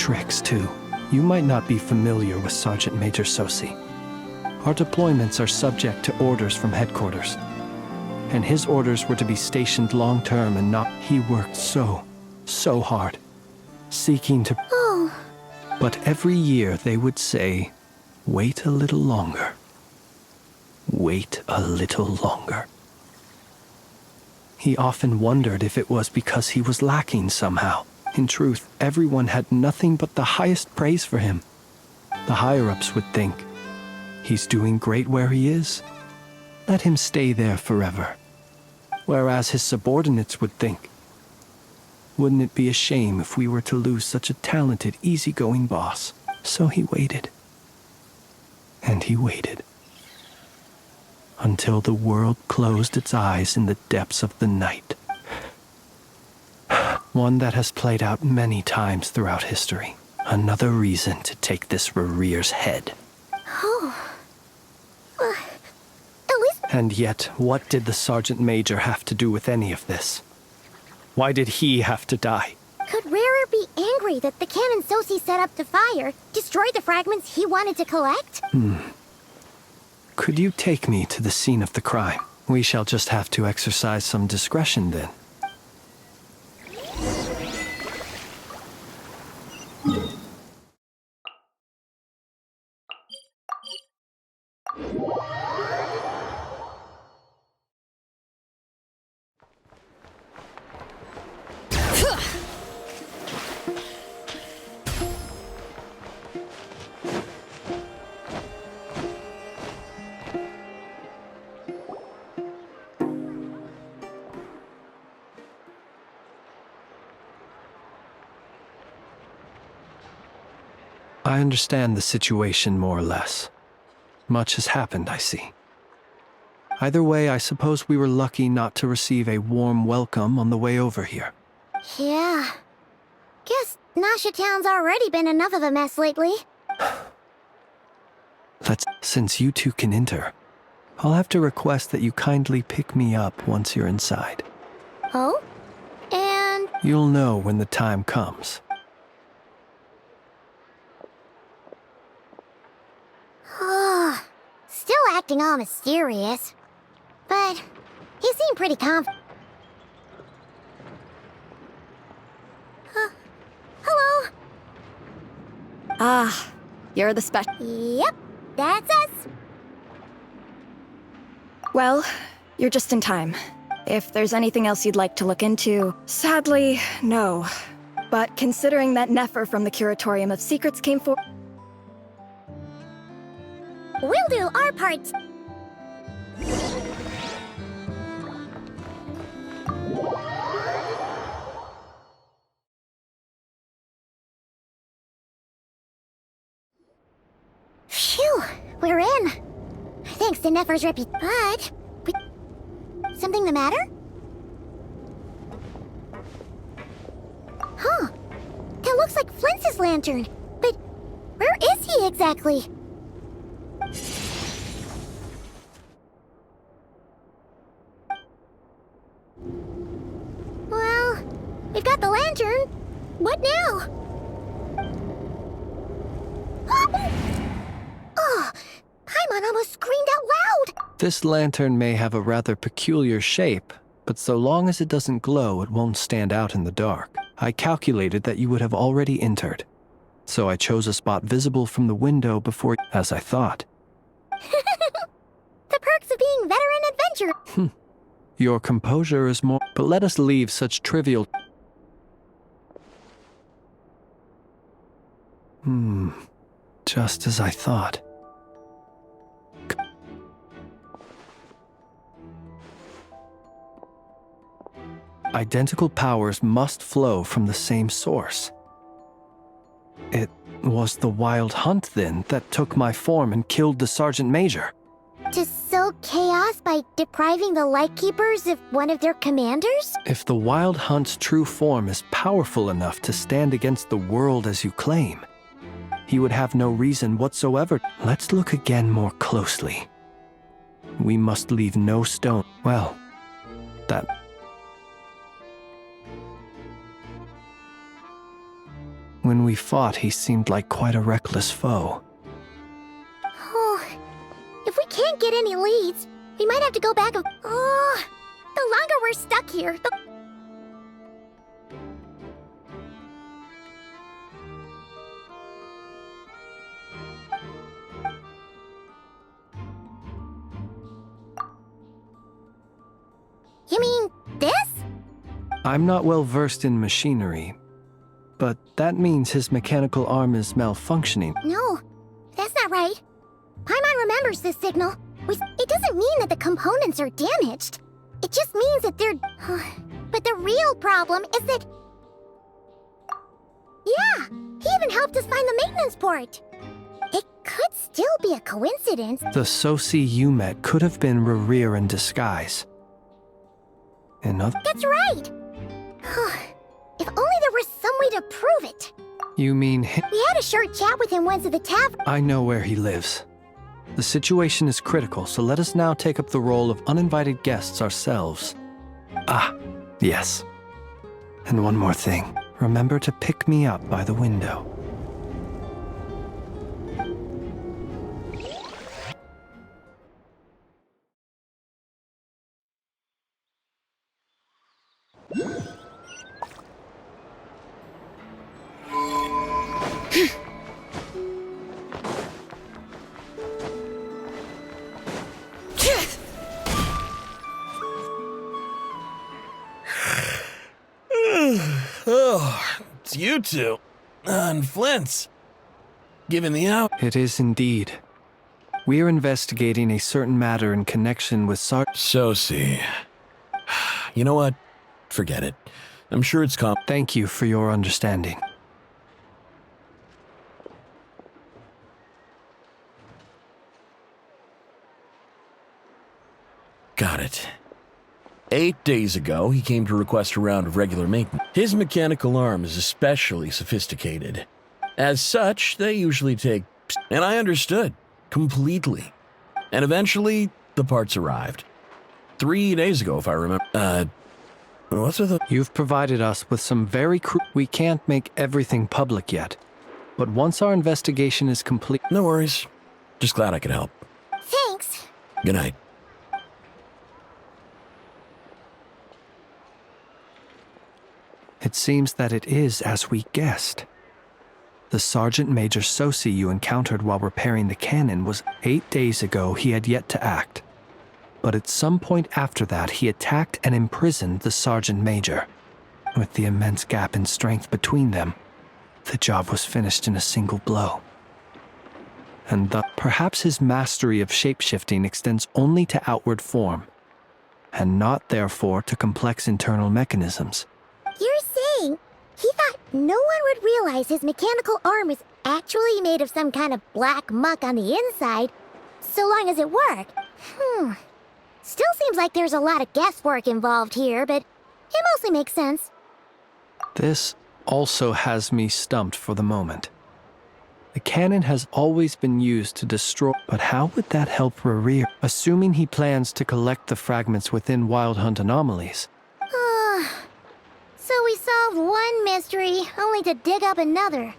tricks, too. You might not be familiar with Sergeant Major Sosi. Our deployments are subject to orders from headquarters. And his orders were to be stationed long-term and not... He worked so hard, seeking to... Oh. But every year they would say, wait a little longer. Wait a little longer. He often wondered if it was because he was lacking somehow. In truth, everyone had nothing but the highest praise for him. The higher-ups would think, he's doing great where he is. Let him stay there forever. Whereas his subordinates would think, wouldn't it be a shame if we were to lose such a talented, easygoing boss? So he waited. And he waited. Until the world closed its eyes in the depths of the night. One that has played out many times throughout history. Another reason to take this Rerere's head. Oh. At least... And yet, what did the Sergeant Major have to do with any of this? Why did he have to die? Could Rerer be angry that the cannon Sosi set up to fire destroyed the fragments he wanted to collect? Could you take me to the scene of the crime? We shall just have to exercise some discretion then. I understand the situation more or less. Much has happened, I see. Either way, I suppose we were lucky not to receive a warm welcome on the way over here. Yeah. Guess Nasha Town's already been enough of a mess lately. Since you two can enter, I'll have to request that you kindly pick me up once you're inside. Oh? And... You'll know when the time comes. Still acting all mysterious. But he seemed pretty confident. Hello? Ah, you're the special... Yep, that's us. Well, you're just in time. If there's anything else you'd like to look into... Sadly, no. But considering that Nefer from the Curatorium of Secrets came for... We'll do our part. Phew, we're in. Thanks to Nefer's But... Something the matter? Huh. That looks like Flintz's lantern. But where is he exactly? Well, we've got the lantern. What now? Oh, Paimon almost screamed out loud. This lantern may have a rather peculiar shape, but so long as it doesn't glow, it won't stand out in the dark. I calculated that you would have already entered, so I chose a spot visible from the window before, as I thought. The perks of being veteran adventurer. Your composure is more... But let us leave such trivial... Just as I thought. Identical powers must flow from the same source. It was the Wild Hunt, then, that took my form and killed the Sergeant Major. To sow chaos by depriving the Lightkeepers of one of their commanders? If the Wild Hunt's true form is powerful enough to stand against the world as you claim, he would have no reason whatsoever. Let's look again more closely. We must leave no stone. Well, When we fought, he seemed like quite a reckless foe. Oh, if we can't get any leads, we might have to go back. Oh, the longer we're stuck here, the... You mean this? I'm not well versed in machinery, but that means his mechanical arm is malfunctioning. No, that's not right. Paimon remembers this signal. It doesn't mean that the components are damaged. It just means that they're... But the real problem is that... Yeah, he even helped us find the maintenance port. It could still be a coincidence. The Sosi you met could have been Rerir in disguise. That's right! If only there was some way to prove it. You mean We had a short chat with him once at the tavern. I know where he lives. The situation is critical, so let us now take up the role of uninvited guests ourselves. Ah, yes. And one more thing. Remember to pick me up by the window. Oh, it's you two. And Flint's. Given the out. It is indeed. We are investigating a certain matter in connection with Sosi. You know what? Forget it. I'm sure it's Thank you for your understanding. Got it. 8 days ago, he came to request a round of regular maintenance. His mechanical arm is especially sophisticated. As such, they usually take... And I understood. Completely. And eventually, the parts arrived. 3 days ago, if I remember. What's with the... You've provided us with some very We can't make everything public yet. But once our investigation is complete... No worries. Just glad I could help. Thanks. Good night. It seems that it is as we guessed. The Sergeant Major Sosi you encountered while repairing the cannon was 8 days ago. He had yet to act. But at some point after that, he attacked and imprisoned the Sergeant Major. With the immense gap in strength between them, the job was finished in a single blow. And perhaps his mastery of shapeshifting extends only to outward form, and not therefore to complex internal mechanisms. You're saying he thought no one would realize his mechanical arm is actually made of some kind of black muck on the inside, so long as it worked. Still seems like there's a lot of guesswork involved here, but it mostly makes sense. This also has me stumped for the moment. The cannon has always been used to destroy, but how would that help Rerir, assuming he plans to collect the fragments within Wild Hunt anomalies? So we solved one mystery, only to dig up another.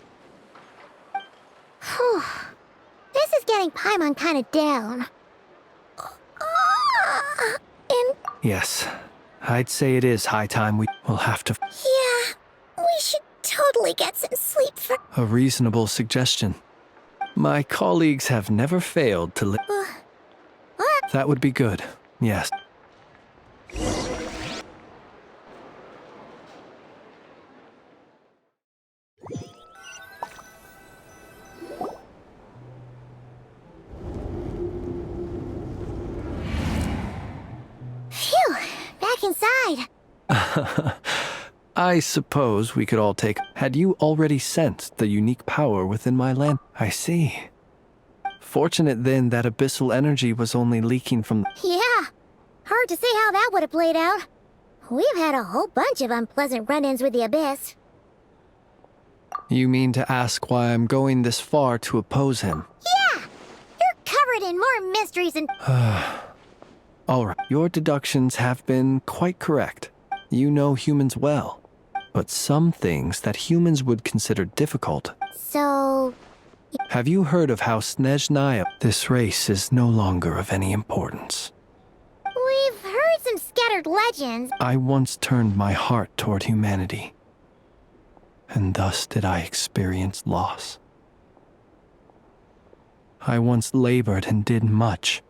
Whew. This is getting Paimon kind of down. And... Yes, I'd say it is high time we will have to... Yeah, we should totally get some sleep for... A reasonable suggestion. My colleagues have never failed to What? That would be good, yes. Phew, back inside. I suppose we could all take... Had you already sensed the unique power within my land? I see. Fortunate then that abyssal energy was only leaking from... Yeah, hard to say how that would have played out. We've had a whole bunch of unpleasant run-ins with the Abyss. You mean to ask why I'm going this far to oppose him? Yeah! You're covered in more mysteries and... All right, your deductions have been quite correct. You know humans well. but some things that humans would consider difficult. So, Have you heard of how Snezhnaya? This race is no longer of any importance. we've heard some scattered legends. I once turned my heart toward humanity, and thus did I experience loss. I once labored and did much,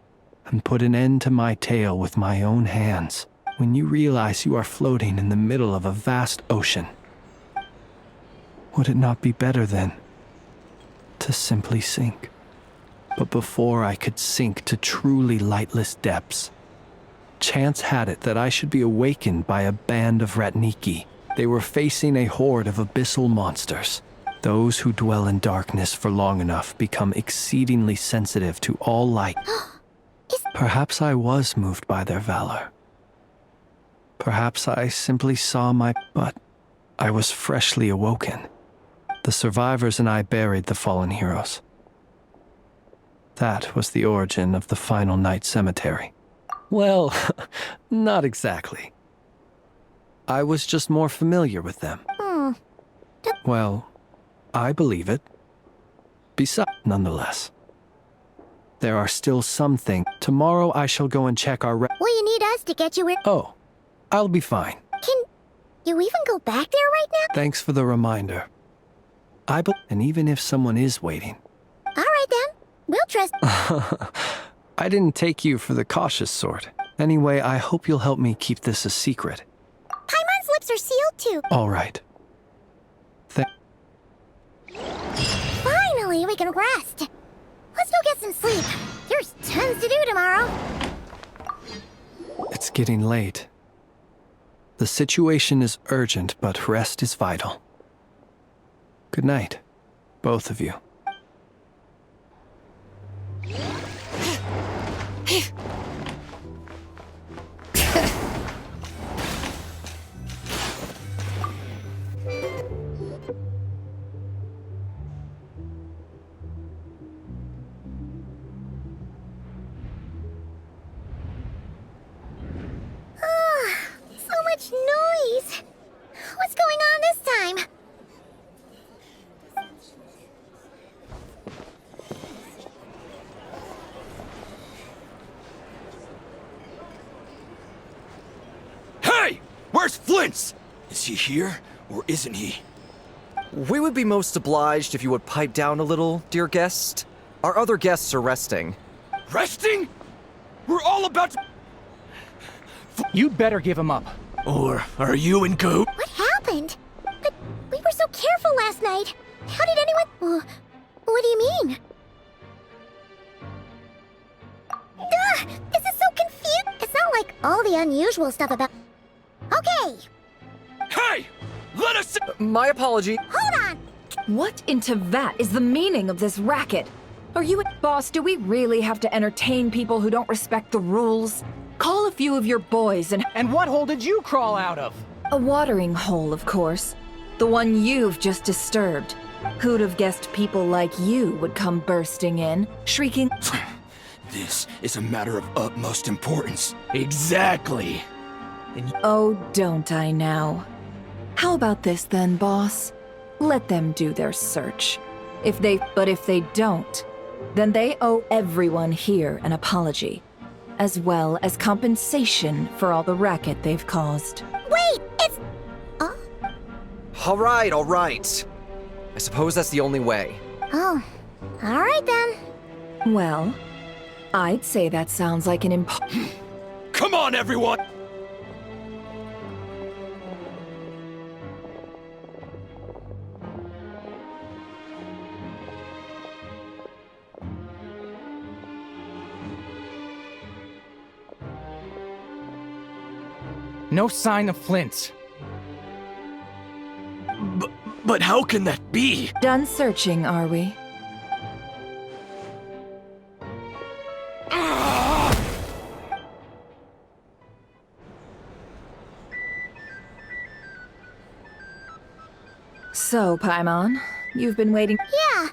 and put an end to my tale with my own hands. When you realize you are floating in the middle of a vast ocean, would it not be better then to simply sink? But before I could sink to truly lightless depths, chance had it that I should be awakened by a band of Ratniki. They were facing a horde of abyssal monsters. Those who dwell in darkness for long enough become exceedingly sensitive to all light. Perhaps I was moved by their valor. Perhaps I simply saw but I was freshly awoken. The survivors and I buried the fallen heroes. That was the origin of the Final Night Cemetery. Well, not exactly. I was just more familiar with them. Well, I believe it. Besides, nonetheless, there are still some things. Tomorrow I shall go and check our Will you need us to get you where? Oh, I'll be fine. Can you even go back there right now? Thanks for the reminder. And even if someone is waiting. All right then. We'll trust. I didn't take you for the cautious sort. Anyway, I hope you'll help me keep this a secret. Paimon's lips are sealed too. All right. Finally, we can rest. Let's go get some sleep. There's tons to do tomorrow. It's getting late. The situation is urgent, but rest is vital. Good night, both of you. So much noise. What's going on this time? Hey! Where's Flint's? Is he here, or isn't he? We would be most obliged if you would pipe down a little, dear guest. Our other guests are resting. Resting? We're all about to... You'd better give him up. Or are you in code? What happened? But we were so careful last night. How did anyone... what do you mean? This is so confusing. It's not like all the unusual stuff about... Okay, Hey! Let us... My apology. hold on. What in Tevat is the meaning of this racket? Are you boss, do we really have to entertain people who don't respect the rules? Call a few of your boys and... And what hole did you crawl out of? A watering hole, of course. The one you've just disturbed. Who'd have guessed people like you would come bursting in, shrieking... This is a matter of utmost importance. Exactly. Oh, don't I now? How about this then, boss? Let them do their search. But if they don't, then they owe everyone here an apology, as well as compensation for all the racket they've caused. Wait, it's... All right. I suppose that's the only way. Oh, all right then. Well, I'd say that sounds like an Come on, everyone! No sign of Flint's. But how can that be? Done searching, are we? So, Paimon, you've been waiting. Yeah,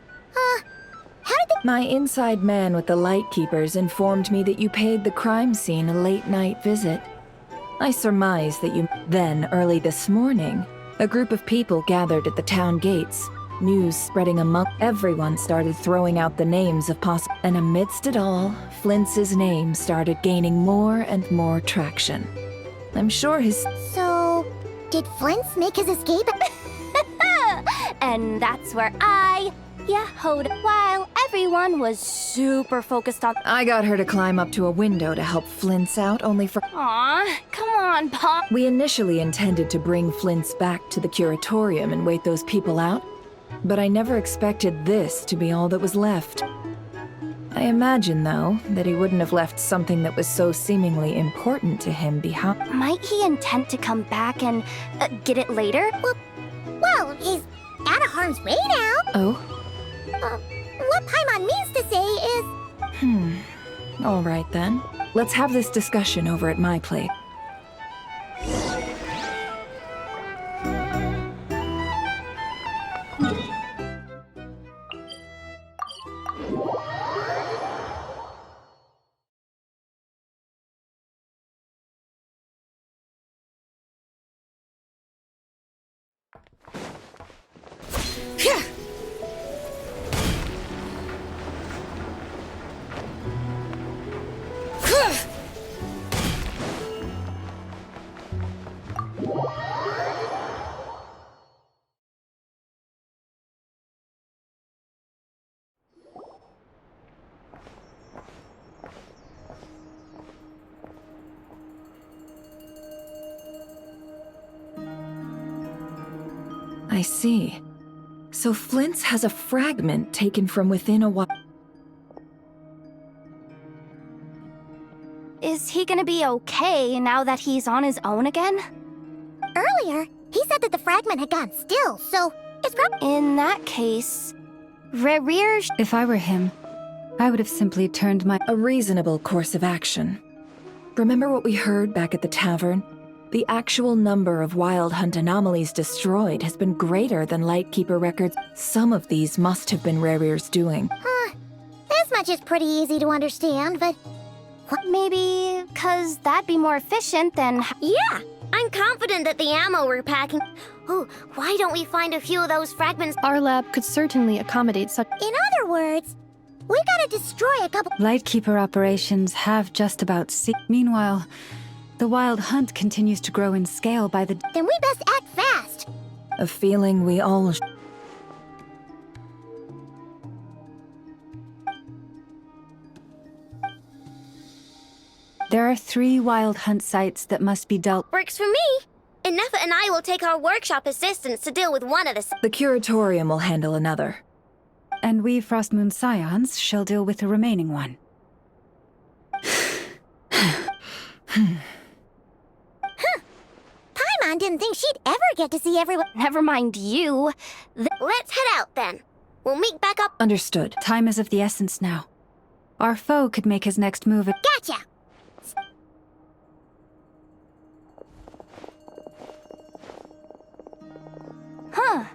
how did the... My inside man with the Lightkeepers informed me that you paid the crime scene a late-night visit. I surmise that you... Then, early this morning, A group of people gathered at the town gates. News spreading among everyone started throwing out the names of possible. And amidst it all, Flint's name started gaining more and more traction. I'm sure his. So, did Flint make his escape? And that's where I yahoed while everyone was super focused on. I got her to climb up to a window to help Flint's out, only for. Aw, come on, Pop. We initially intended to bring Flint's back to the curatorium and wait those people out, but I never expected this to be all that was left. I imagine, though, that he wouldn't have left something that was so seemingly important to him behind. Might he intend to come back and get it later? Well, he's out of harm's way now. Oh? What Paimon means to say is... All right, then. Let's have this discussion over at my place. I see. So Flint's has a fragment taken from within a wild... Is he gonna be okay now that he's on his own again? Earlier, he said that the fragment had gone still, so it's probably... In that case, Rerir. If I were him, I would have simply turned my... A reasonable course of action. Remember what we heard back at the tavern? The actual number of Wild Hunt anomalies destroyed has been greater than Lightkeeper records. Some of these must have been Rerir's doing. This much is pretty easy to understand, but... Maybe because that'd be more efficient than... Yeah, I'm confident that the ammo we're packing... Oh, why don't we find a few of those fragments? Our lab could certainly accommodate such... In other words, we gotta destroy a couple... Lightkeeper operations have just about Meanwhile, the Wild Hunt continues to grow in scale by the... Then we best act fast. A feeling we all... There are 3 Wild Hunt sites that must be dealt... Works for me. Ineffa and I will take our workshop assistants to deal with one of the... The curatorium will handle another. And we Frostmoon Scions shall deal with the remaining one. Paimon didn't think she'd ever get to see everyone... Never mind you. Let's head out, then. We'll meet back up... Understood. Time is of the essence now. Our foe could make his next move... Gotcha! Huh.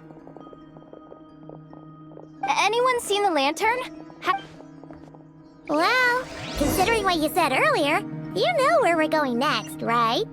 Anyone seen the lantern? Well, considering what you said earlier, you know where we're going next, right?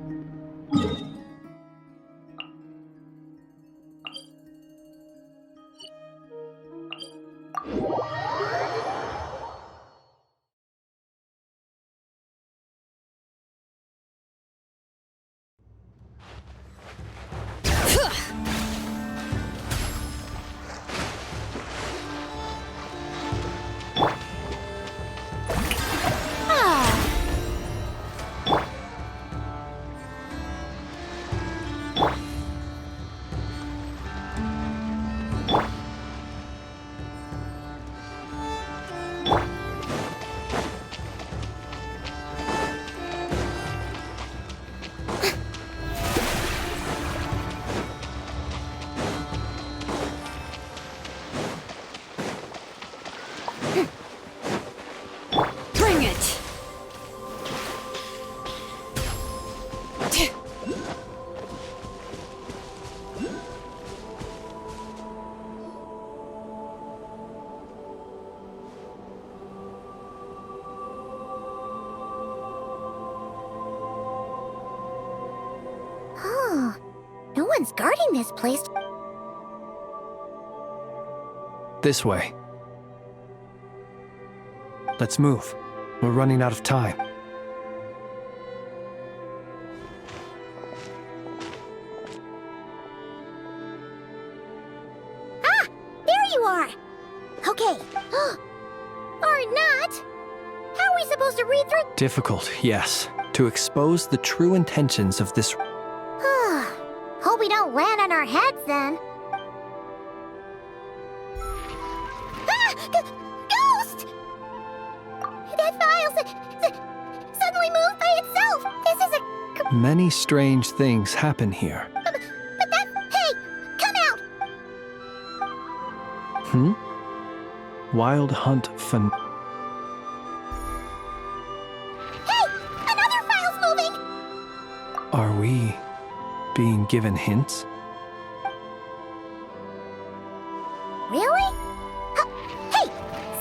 one's guarding this place. This way. Let's move. We're running out of time. Ah! There you are! Okay. Or not! How are we supposed to read through? Difficult, yes. To expose the true intentions of this. Hope we don't land on our heads then. Ah! Ghost! That file suddenly moved by itself! This is a... Many strange things happen here. But that... Hey! Come out! Wild Hunt Fan. Hey! Another file's moving! Are we being given hints? Really? Hey!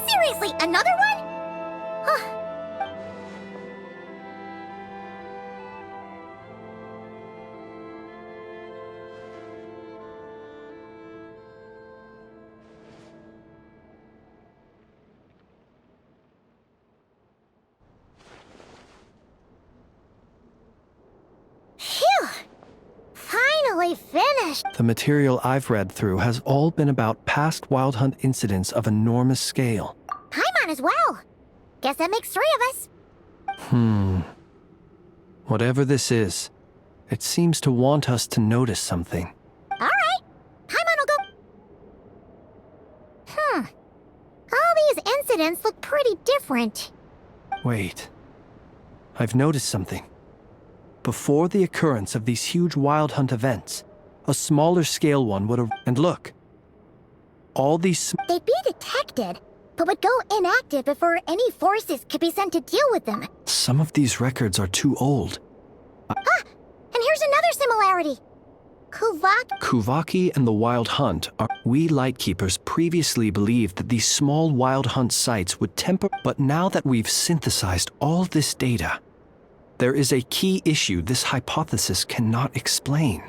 Seriously, another one? Phew! Finally finished! The material I've read through has all been about past Wild Hunt incidents of enormous scale. Paimon as well. Guess that makes 3 of us. Whatever this is, it seems to want us to notice something. Alright. Paimon will go... All these incidents look pretty different. Wait. I've noticed something. Before the occurrence of these huge Wild Hunt events, a smaller scale one would have... And look. All these... They'd be detected, but would go inactive before any forces could be sent to deal with them. Some of these records are too old. And here's another similarity. Kuvaki and the Wild Hunt are... We Lightkeepers previously believed that these small Wild Hunt sites would temper... But now that we've synthesized all this data, there is a key issue this hypothesis cannot explain.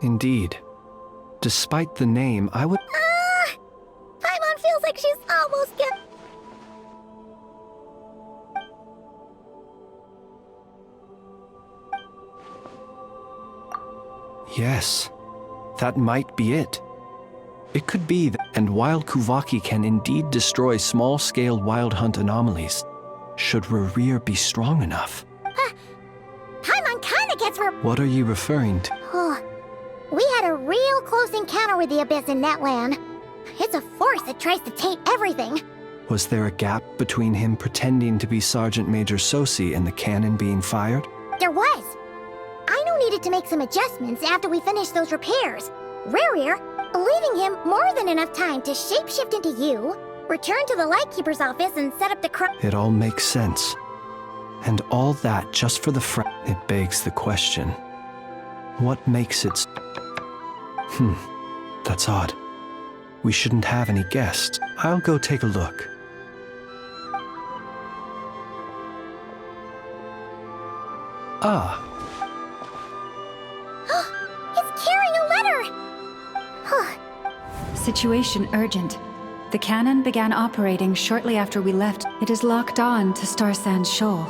Indeed. Despite the name, I would... Paimon feels like she's almost get... Yes, that might be it. It could be that, and while Kuvaki can indeed destroy small-scale Wild Hunt anomalies, should Rerir be strong enough? Paimon kinda gets her... What are you referring to? We had a real close encounter with the Abyss in Netland. It's a force that tries to taint everything. Was there a gap between him pretending to be Sergeant Major Sosi and the cannon being fired? There was. Aino needed to make some adjustments after we finished those repairs. Rerir, leaving him more than enough time to shapeshift into you, return to the Lightkeeper's office and set up the It all makes sense. And all that just for the It begs the question. What makes it... That's odd. We shouldn't have any guests. I'll go take a look. Ah. It's carrying a letter! Situation urgent. The cannon began operating shortly after we left. It is locked on to Star Sand Shoal.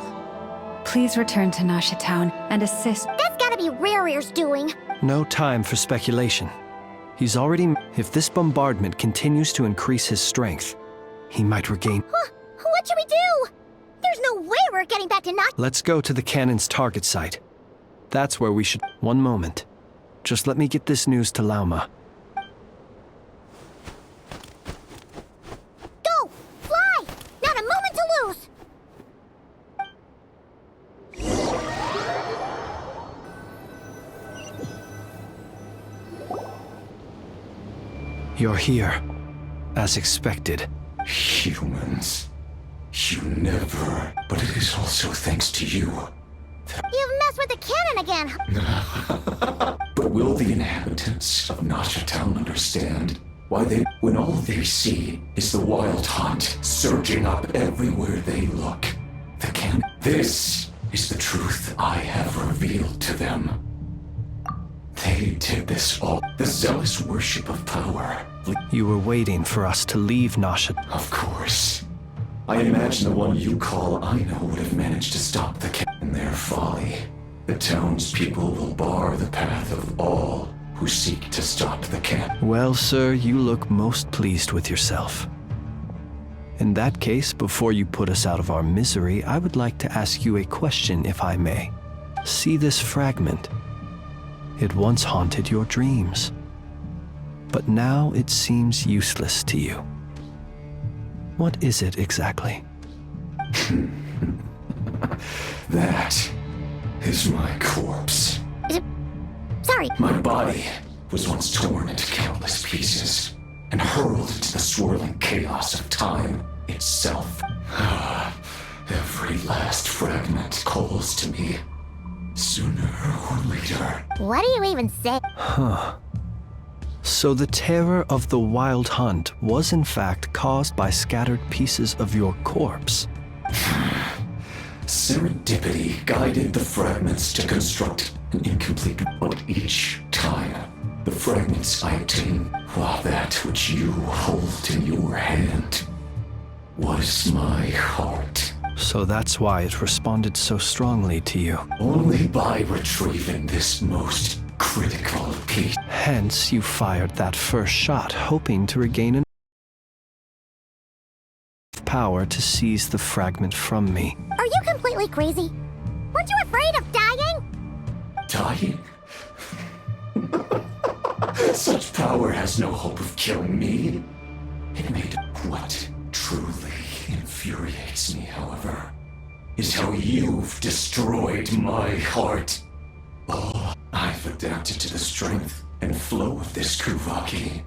Please return to Nasha Town and assist. That's gotta be Rerir's doing. No time for speculation. He's already... If this bombardment continues to increase his strength, he might regain... What should we do? There's no way we're getting back to Nasha. Let's go to the cannon's target site. That's where we should... One moment. Just let me get this news to Lauma. Go! Fly! Not a moment to lose! You're here, as expected. Humans. You never. But it is also thanks to you. You've messed with the cannon again! But will the inhabitants of Nasha Town understand why they, when all they see is the Wild Hunt surging up everywhere they look? This is the truth I have revealed to them. They did this all. The zealous worship of power. You were waiting for us to leave Nasha. Of course. I imagine the one you call Aino would have managed to stop the cat in their folly. The townspeople will bar the path of all who seek to stop the cat. Well, sir, you look most pleased with yourself. In that case, before you put us out of our misery, I would like to ask you a question, if I may. See this fragment? It once haunted your dreams, but now it seems useless to you. What is it exactly? That is my corpse. Sorry. My body was once torn into countless pieces and hurled into the swirling chaos of time itself. Every last fragment calls to me, sooner or later. What do you even say? Huh. So the terror of the wild hunt was in fact caused by scattered pieces of your corpse. Serendipity guided the fragments to construct an incomplete but each time. The fragments I obtain, while that which you hold in your hand was my heart. So that's why it responded so strongly to you. Only by retrieving this most critical piece. Hence, you fired that first shot, hoping to regain enough power to seize the fragment from me. Are you completely crazy? Weren't you afraid of dying? Dying? Such power has no hope of killing me. It made what truly infuriates me, however, is how you've destroyed my heart. Oh, I've adapted to the strength and flow of this Kuvaki.